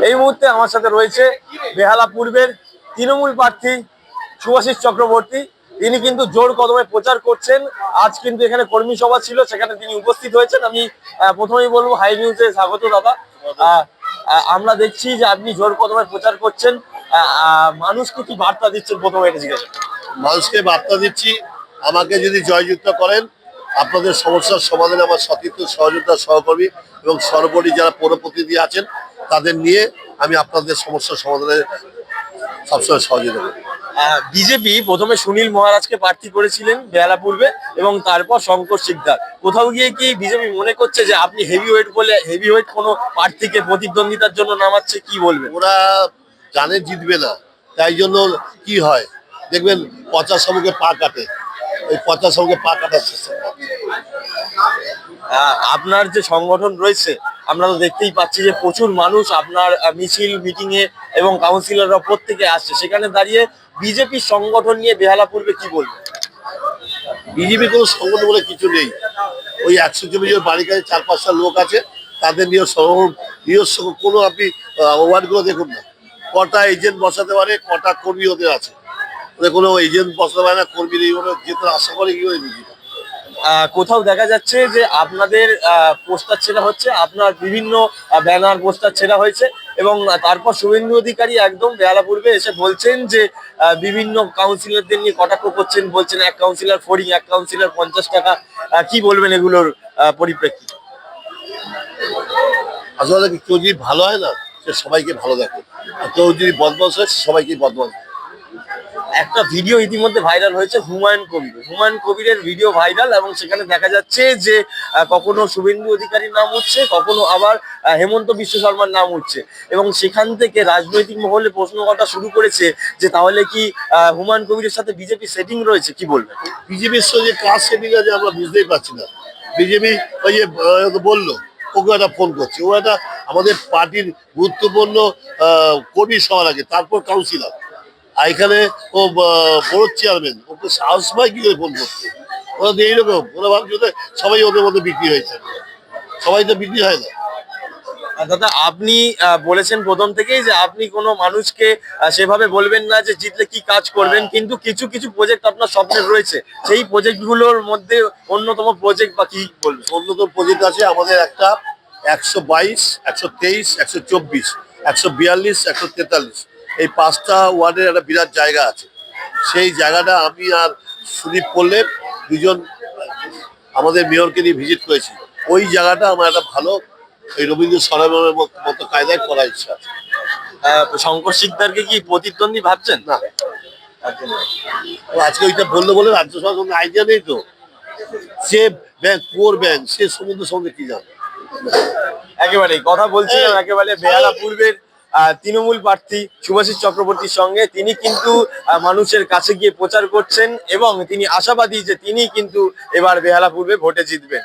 এই মুহূর্তে আমার সাথে রয়েছে বেহালা পূর্বের তৃণমূল প্রার্থী শুভাশিস চক্রবর্তী। তিনি কিন্তু জোর কদমে প্রচার করছেন। আজ কিন্তু এখানে কর্মী সভা ছিল, সেখানে তিনি উপস্থিত হয়েছেন। আমি প্রথমেই বলবো হাই নিউজে স্বাগত দাদা। আমরা দেখছি যে আপনি জোর কদমে প্রচার করছেন, মানুষকে কি বার্তা দিচ্ছেন প্রথমে এটা জিজ্ঞাসা? মানুষকে বার্তা দিচ্ছি, আমাকে যদি জয়যুক্ত করেন আপনাদের সমস্যার সমাধানে আমার সতীর্থ সহযোগিতা সহকর্মী এবং সর্বোপরি যারা পৌরপ্রতিনিধি আছেন তাদের নিয়ে আমি আপনাদের সমস্যার সমাধানে সবসময় সহযোগিতা করি। বিজেপি প্রথমে সুনীল মহারাজকে প্রার্থী করেছিলেন বেহালা পূর্বে এবং তারপর শঙ্কর শিকদার। কোথাও গিয়ে কি বিজেপি মনে করছে যে আপনি হেভিওয়েট বলে হেভিওয়েট কোনো প্রার্থীকে প্রতিদ্বন্দ্বিতার জন্য নামাচ্ছে? কি বলবেন? ওরা জানে জিতবে না, তাই জন্য কি হয় দেখবেন পচা শামুকে পা কাটে, ওই পচা শামুকে পা কাটার চেষ্টা করে। আপনার যে সংগঠন রয়েছে আমরা তো দেখতেই পাচ্ছি যে প্রচুর মানুষ আপনার মিছিল মিটিং এ এবং কাউন্সিলররা প্রত্যেকে আসছে, সেখানে দাঁড়িয়ে বিজেপির সংগঠন নিয়ে বেহালা পূর্বে কি বলবেন? বিজেপি কোনো সংগঠন বলে কিছু নেই। ওই 100 জমি বাড়ির কাছে 4-5টা লোক আছে, তাদের নিয়ে নিজস্ব কোনো আপনি ওয়ার্ডগুলো দেখুন না, কটা এজেন্ট বসাতে পারে, কটা কর্মী ওদের আছে। ওদের কোনো এজেন্ট বসাতে পারে না, কর্মী এইভাবে যেতে আশা করে কি করে বিজেপি। কোথাও দেখা যাচ্ছে যে আপনাদের পোস্টার ছেঁড়া হচ্ছে, আপনার বিভিন্ন ব্যানার পোস্টার ছেঁড়া হয়েছে এবং তারপর শুভেন্দু অধিকারী একদম বেহালা পূর্বে এসে বলছেন যে বিভিন্ন কাউন্সিলরদের নিয়ে কটাক্ষ করছেন, বলছেন এক কাউন্সিলর ফড়িং, এক কাউন্সিলর 50 টাকা। কি বলবেন এগুলোর পরিপ্রেক্ষিতে? আসলে কেউ যদি ভালো হয় না সে সবাইকে ভালো দেখে, আর কেউ যদি বদমাশ হয় সবাইকে বদমাশ। একটা ভিডিও ইতিমধ্যে ভাইরাল হয়েছে হুমায়ুন কবিরের ভিডিও ভাইরাল, এবং সেখানে দেখা যাচ্ছে যে কখনো শুভেন্দু অধিকারীর নাম উঠছে, কখনো আবার হেমন্ত বিশ্ব শর্মার নাম উঠছে, এবং সেখান থেকে রাজনৈতিক মহলে প্রশ্ন করা শুরু করেছে যে তাহলে কি হুমায়ুন কবিরের সাথে বিজেপি সেটিং রয়েছে? কি বলবেন? বিজেপির সঙ্গে কাজ সেটিং আছে আমরা বুঝতেই পারছি না। বিজেপি ওই যে বললো ওকে একটা ফোন করছে, ও একটা আমাদের পার্টির গুরুত্বপূর্ণ কর্মী সবার আগে, তারপর কাউন্সিলর, আর এখানে ও বড় চেয়ারম্যান, ওকে সাহস পায় কি করে ফোন করতে? ওরা তো এইরকম, ওরা ভাবছে সবাই ওদের মধ্যে বিক্রি হয়েছে, সবাই তো বিক্রি হয় না। দাদা, আপনি বলেছেন প্রথম থেকেই যে আপনি কোনো মানুষকে সেভাবে বলবেন না যে জিতলে কি কাজ করবেন, কিন্তু কিছু কিছু প্রজেক্ট আপনার স্বপ্নের রয়েছে, সেই প্রজেক্টগুলোর মধ্যে অন্যতম প্রজেক্ট বা কি বলবেন? অন্যতম প্রজেক্ট আছে আমাদের একটা 122, 123, 124, 142, 143, এই 5টা ওয়ার্ডের একটা বিরাট জায়গা আছে। সেই জায়গাটা আমি আর সুদীপ করলে দুজন আমাদের মেয়রকে নিয়ে ভিজিট করেছি। ওই জায়গাটা আমার একটা ভালো ওই রবীন্দ্র সরোবরের মতো কায়দায় করার ইচ্ছা আছে। শঙ্কর শিকদারকে কি প্রতিদ্বন্দ্বী ভাবছেন? না, আজকে ওইটা বললো বলে রাজ্য সরকার কোনো আইডিয়া নেই তো, সে ব্যাংক কোর ব্যাংক, সে সম্বন্ধে কি জানে? একেবারেই কথা বলছিলাম একেবারে বেহালা পূর্বের তৃণমূল প্রার্থী শুভাশিস চক্রবর্তীর সঙ্গে। তিনি কিন্তু মানুষের কাছে গিয়ে প্রচার করছেন এবং তিনি আশাবাদী যে তিনি কিন্তু এবার বেহালা পূর্বে ভোটে জিতবেন।